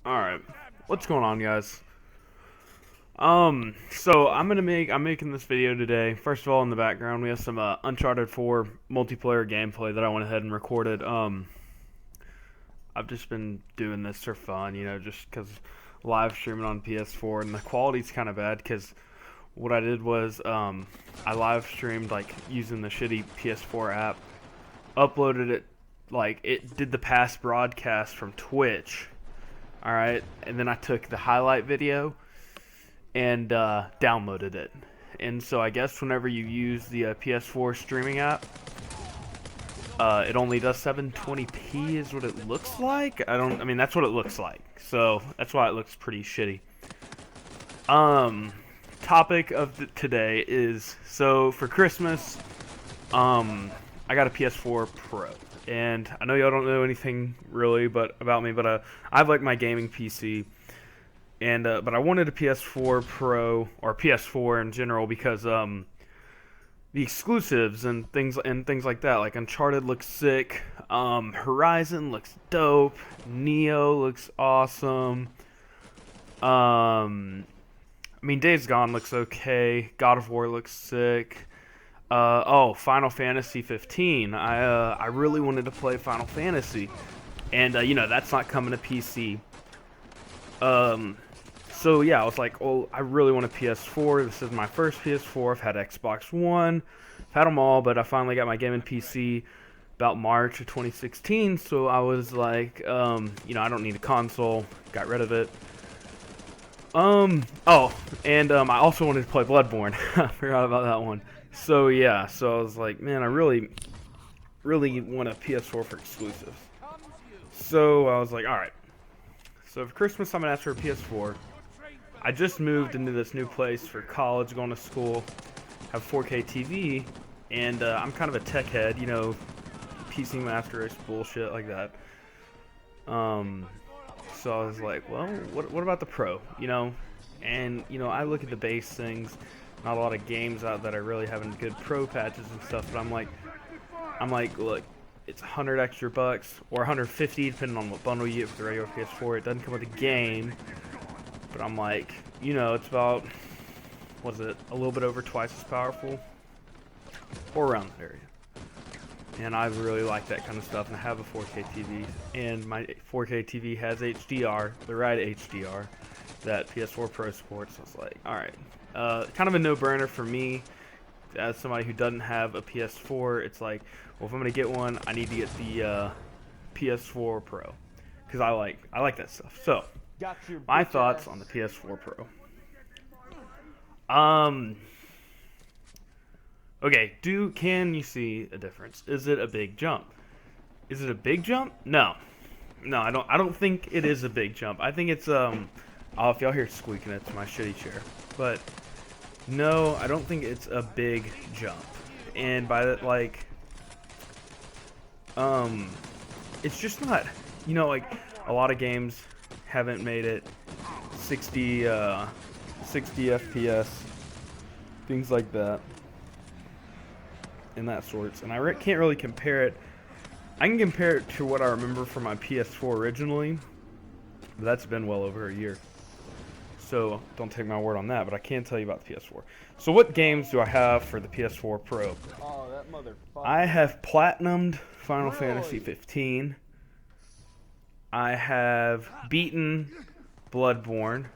Alright, what's going on, guys? So I'm making this video today. First of all, in the background, we have some Uncharted 4 multiplayer gameplay that I went ahead and recorded. I've just been doing this for fun, just because live streaming on PS4, and the quality's kind of bad because what I did was I live streamed like using the shitty PS4 app, uploaded it, like it did the past broadcast from Twitch. All right, and then I took the highlight video and downloaded it. And so I guess whenever you use the PS4 streaming app, it only does 720p is what it looks like. I mean that's what it looks like. So that's why it looks pretty shitty. Topic of today is, so for Christmas, I got a PS4 Pro. And I know y'all don't know anything really about me, but I have like my gaming PC, and but I wanted a PS4 Pro or PS4 in general because the exclusives and things like that, like Uncharted looks sick, Horizon looks dope, Neo looks awesome. I mean Days Gone looks okay, God of War looks sick. Final Fantasy 15. I really wanted to play Final Fantasy, and that's not coming to PC. So yeah, I was like, oh, I really want a PS4. This is my first PS4. I've had Xbox One, I've had them all, but I finally got my gaming PC about March of 2016. So I was like, I don't need a console. Got rid of it. I also wanted to play Bloodborne. I forgot about that one. So yeah, so I was like, man, I really want a PS4 for exclusives. So I was like, alright. So for Christmas, I'm going to ask for a PS4. I just moved into this new place for college, going to school, have 4K TV, and I'm kind of a tech head, PC Master Race bullshit like that. So I was like, well, what about the Pro, And, I look at the base things, not a lot of games out that are really having good Pro patches and stuff, but I'm like, look, it's 100 extra bucks, or 150, depending on what bundle you get for the regular PS4. It doesn't come with a game, but I'm like, it's about, a little bit over twice as powerful, or around that area. And I really like that kind of stuff, and I have a 4K TV, and my 4K TV has HDR, the right HDR, that PS4 Pro supports. So I was like, alright, kind of a no-brainer for me, as somebody who doesn't have a PS4. It's like, well, if I'm going to get one, I need to get the PS4 Pro, because I like that stuff. So, my thoughts on the PS4 Pro. Okay, can you see a difference? Is it a big jump? Is it a big jump? No. No, I don't think it is a big jump. I think it's oh, if y'all hear squeaking, it's my shitty chair. But no, I don't think it's a big jump. And by that, like, it's just not, like a lot of games haven't made it 60 FPS, things like that. And that sorts, and I can't really compare it. I can compare it to what I remember from my PS4 originally, but that's been well over a year. So don't take my word on that, but I can tell you about the PS4. So what games do I have for the PS4 Pro? Oh, that motherfucker. I have platinumed Final Fantasy 15. I have beaten Bloodborne.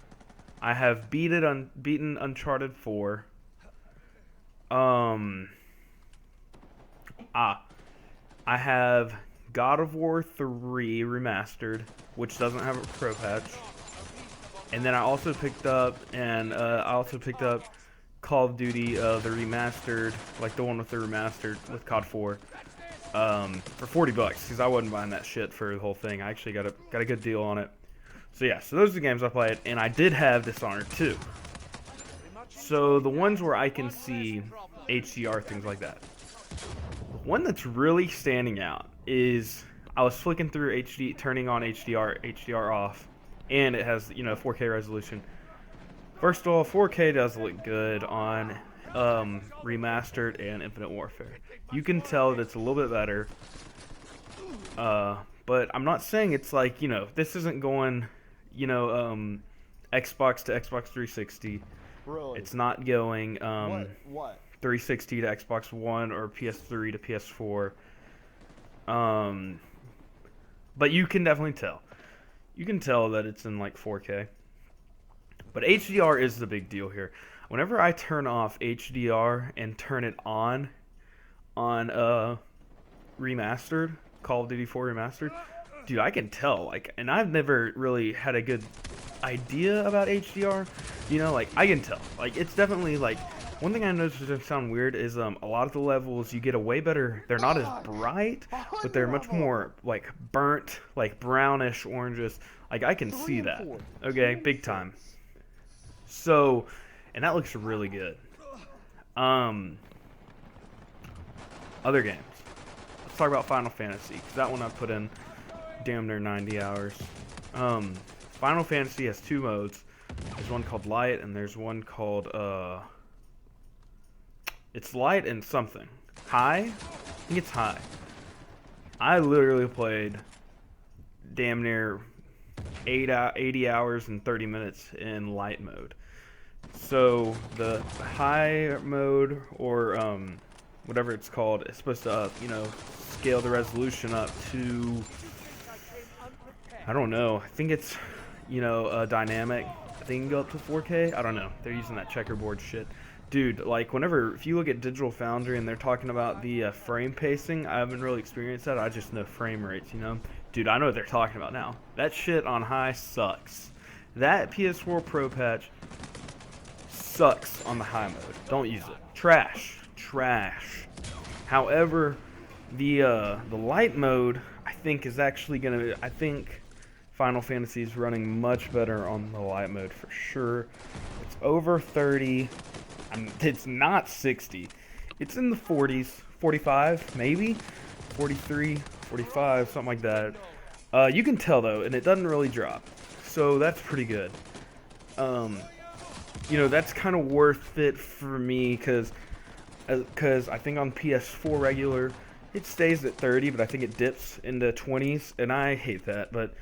I have beaten Uncharted 4. I have God of War 3 Remastered, which doesn't have a Pro patch. And then I also picked up Call of Duty, the remastered, like the one with the remastered with COD 4, for 40 bucks, because I wasn't buying that shit for the whole thing. I actually got a good deal on it. So yeah, so those are the games I played, and I did have Dishonored 2. So the ones where I can see HDR, things like that. One that's really standing out is, I was flicking through turning on HDR off, and it has 4K resolution. First of all, 4K does look good on Remastered and Infinite Warfare. You can tell that it's a little bit better, but I'm not saying it's like, this isn't going, you know, Xbox to Xbox 360. Really? It's not going What? 360 to Xbox One or PS3 to PS4. Um, but you can definitely tell. You can tell that it's in like 4K. But HDR is the big deal here. Whenever I turn off HDR and turn it on remastered, Call of Duty 4 remastered, dude, I can tell. Like, and I've never really had a good idea about HDR. You know, like I can tell. Like, it's definitely like one thing I noticed is gonna sound weird is a lot of the levels you get a way better. They're not as bright, but they're much more like burnt, like brownish, oranges. Like I can see that. Okay, big time. So, and that looks really good. Other games. Let's talk about Final Fantasy, because that one I put in damn near 90 hours. Final Fantasy has two modes. There's one called Light, and there's one called, it's Light and something. High? I think it's High. I literally played damn near 80 hours and 30 minutes in Light mode. So, the High mode, or, whatever it's called, it's supposed to, scale the resolution up to, I don't know, I think it's, dynamic. I think it can go up to 4K. I don't know. They're using that checkerboard shit. Dude, like, if you look at Digital Foundry and they're talking about the frame pacing, I haven't really experienced that. I just know frame rates, Dude, I know what they're talking about now. That shit on High sucks. That PS4 Pro patch sucks on the High mode. Don't use it. Trash. However, the Light mode, I think, is actually gonna. I think Final Fantasy is running much better on the Light mode for sure. It's over 30. It's not 60. It's in the 40s, 45 maybe, 43, 45, something like that. You can tell though, and it doesn't really drop, so that's pretty good. That's kind of worth it for me because I think on PS4 regular it stays at 30, but I think it dips into 20s, and I hate that. But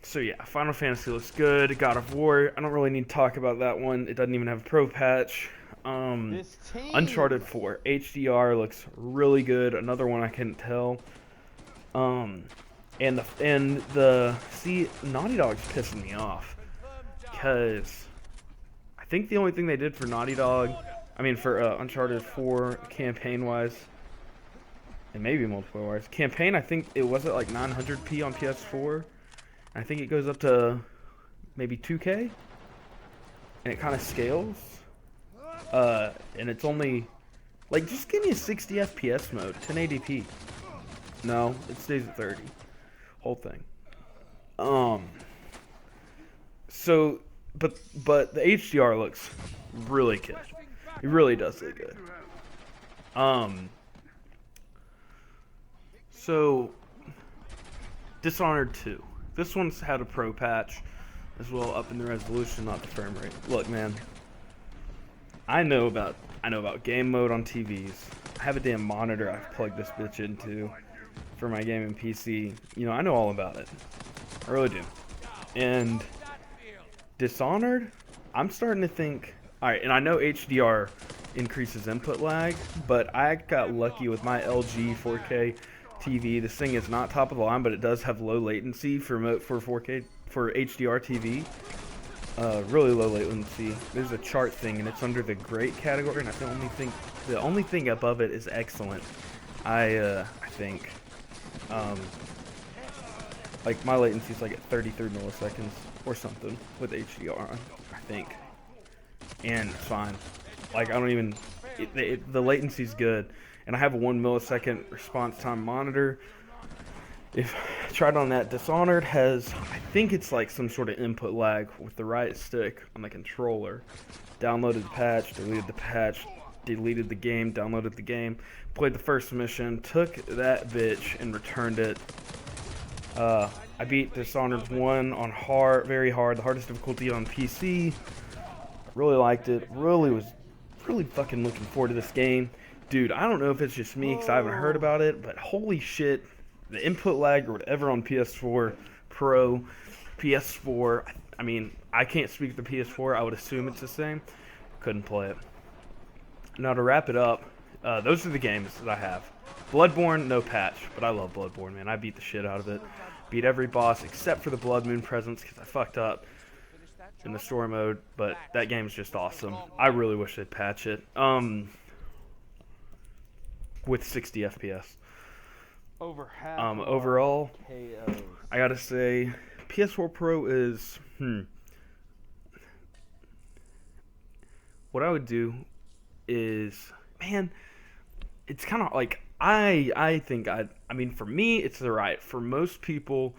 so yeah, Final Fantasy looks good. God of War, I don't really need to talk about that one. It doesn't even have a pro patch. Uncharted 4 HDR looks really good. Another one I couldn't tell. And Naughty Dog's pissing me off because I think the only thing they did for Naughty Dog, for Uncharted 4 campaign-wise, and maybe multiplayer-wise, campaign, I think it was at like 900p on PS4. I think it goes up to maybe 2K, and it kind of scales. And it's only, like, just give me a 60 FPS mode, 1080p. No, it stays at 30. Whole thing. So, but the HDR looks really good. It really does look good. So, Dishonored 2. This one's had a pro patch as well, up in the resolution, not the frame rate. Look, man, I know about game mode on TVs. I have a damn monitor I've plugged this bitch into for my gaming PC. I know all about it. I really do. And Dishonored, I'm starting to think, alright, and I know HDR increases input lag, but I got lucky with my LG 4K TV. This thing is not top of the line, but it does have low latency for 4K, for HDR TV. Really low latency. There's a chart thing, and it's under the great category, and the only thing above it is excellent. I think. Like, my latency is like at 33 milliseconds or something with HDR on, I think. And it's fine. Like, I don't even, the latency's good. And I have a 1 millisecond response time monitor. If I tried on that, Dishonored has, I think it's like some sort of input lag with the right stick on the controller. Downloaded the patch, deleted the game, downloaded the game, played the first mission, took that bitch and returned it. I beat Dishonored 1 on hard, very hard, the hardest difficulty on PC. Really liked it. Really fucking looking forward to this game. Dude, I don't know if it's just me because I haven't heard about it, but holy shit, the input lag or whatever on PS4 Pro, PS4. I mean, I can't speak to the PS4. I would assume it's the same. Couldn't play it. Now to wrap it up, those are the games that I have. Bloodborne, no patch, but I love Bloodborne, man. I beat the shit out of it. Beat every boss except for the Blood Moon presence because I fucked up in the story mode, but that game's just awesome. I really wish they'd patch it. With 60 FPS. Overall, I gotta say, PS4 Pro is, what I would do is, man, it's kind of like, I think I mean, for me, it's the right. For most people,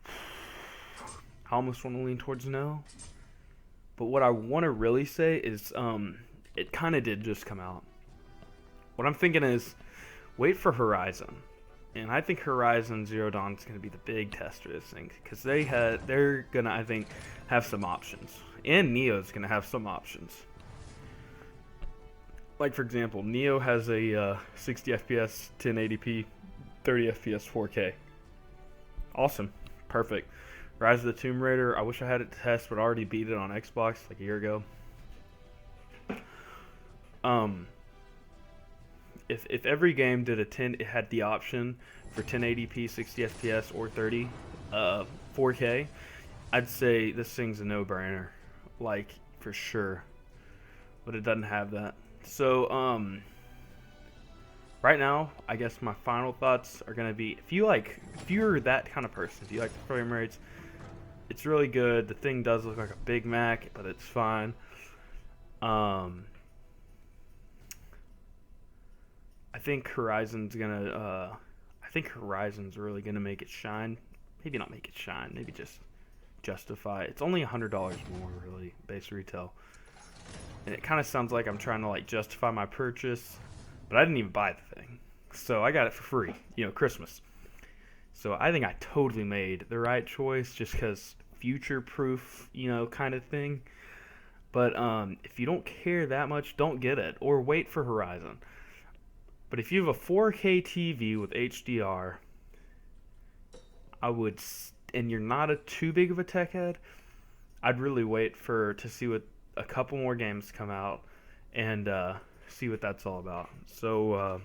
I almost want to lean towards no. But what I want to really say is, it kind of did just come out. What I'm thinking is, wait for Horizon. And I think Horizon Zero Dawn is going to be the big test of this thing. Because they're going to, I think, have some options. And Neo's going to have some options. Like, for example, Neo has a 60 FPS, 1080p, 30 FPS, 4K. Awesome. Perfect. Rise of the Tomb Raider, I wish I had it to test, but I already beat it on Xbox like a year ago. If every game did it had the option for 1080p, 60 FPS, or 30 4K, I'd say this thing's a no-brainer, like for sure. But it doesn't have that. So right now, I guess my final thoughts are gonna be: if you're that kind of person, if you like the frame rates, it's really good. The thing does look like a Big Mac, but it's fine. I think Horizon's really gonna make it shine. Maybe not make it shine. Maybe just justify. It's only $100 more, really, base retail. And it kind of sounds like I'm trying to like justify my purchase, but I didn't even buy the thing, so I got it for free. Christmas. So I think I totally made the right choice, just because future-proof, kind of thing. But if you don't care that much, don't get it, or wait for Horizon. But if you have a 4K TV with HDR, and you're not too big of a tech head, I'd really wait to see what a couple more games come out and see what that's all about. So,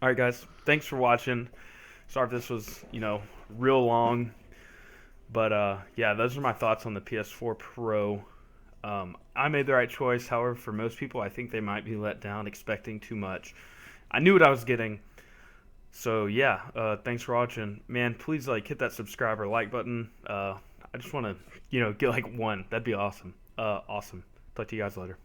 alright guys, thanks for watching. Sorry if this was, real long. But, yeah, those are my thoughts on the PS4 Pro. I made the right choice. However, for most people, I think they might be let down expecting too much. I knew what I was getting. So, yeah, thanks for watching. Man, please, hit that subscribe or like button. I just want to, get, 1. That'd be awesome. Awesome. Talk to you guys later.